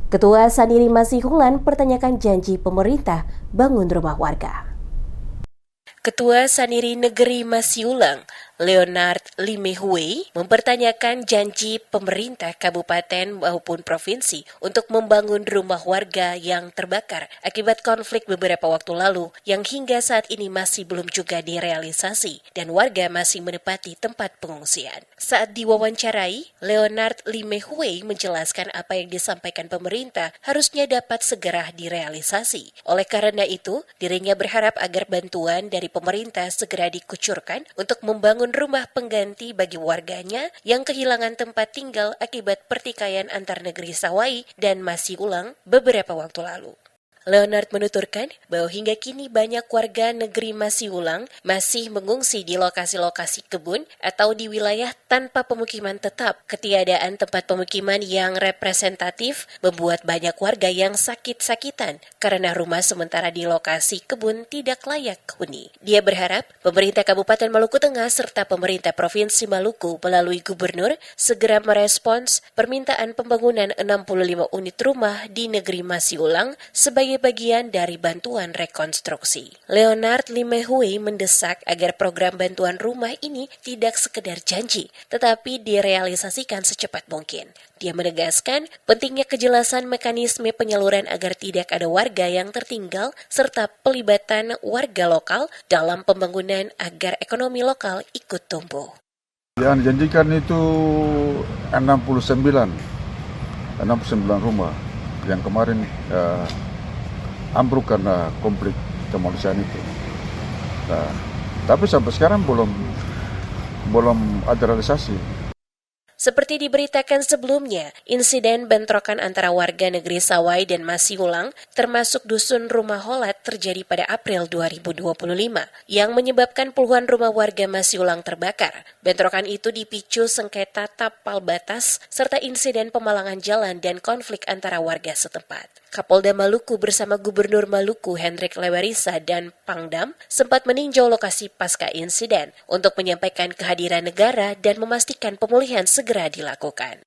Ketua Saniri Masihulan pertanyakan janji pemerintah bangun rumah warga. Ketua Saniri Negeri Masiulang, Leonard Limehue, mempertanyakan janji pemerintah kabupaten maupun provinsi untuk membangun rumah warga yang terbakar akibat konflik beberapa waktu lalu yang hingga saat ini masih belum juga direalisasi dan warga masih menempati tempat pengungsian. Saat diwawancarai, Leonard Limehue menjelaskan apa yang disampaikan pemerintah harusnya dapat segera direalisasi. Oleh karena itu, dirinya berharap agar bantuan dari pemerintah segera dikucurkan untuk membangun rumah pengganti bagi warganya yang kehilangan tempat tinggal akibat pertikaian antar negeri Sawai dan Masiulang beberapa waktu lalu. Leonard menuturkan bahwa hingga kini banyak warga negeri Masiulang masih mengungsi di lokasi-lokasi kebun atau di wilayah tanpa pemukiman tetap. Ketiadaan tempat pemukiman yang representatif membuat banyak warga yang sakit-sakitan karena rumah sementara di lokasi kebun tidak layak huni. Dia berharap pemerintah Kabupaten Maluku Tengah serta pemerintah Provinsi Maluku melalui gubernur segera merespons permintaan pembangunan 65 unit rumah di negeri Masiulang sebagai bagian dari bantuan rekonstruksi. Leonard Limehue mendesak agar program bantuan rumah ini tidak sekedar janji, tetapi direalisasikan secepat mungkin. Dia menegaskan pentingnya kejelasan mekanisme penyaluran agar tidak ada warga yang tertinggal serta pelibatan warga lokal dalam pembangunan agar ekonomi lokal ikut tumbuh. Yang dijanjikan itu 69 rumah yang kemarin ambruk karena konflik kemanusiaan itu. Nah, tapi sampai sekarang belum ada realisasi. Seperti diberitakan sebelumnya, insiden bentrokan antara warga negeri Sawai dan Masiulang termasuk dusun Rumah Holat terjadi pada April 2025 yang menyebabkan puluhan rumah warga Masiulang terbakar. Bentrokan itu dipicu sengketa tapal batas serta insiden pemalangan jalan dan konflik antara warga setempat. Kapolda Maluku bersama Gubernur Maluku Hendrik Lewarisa dan Pangdam sempat meninjau lokasi pasca insiden untuk menyampaikan kehadiran negara dan memastikan pemulihan segera dilakukan.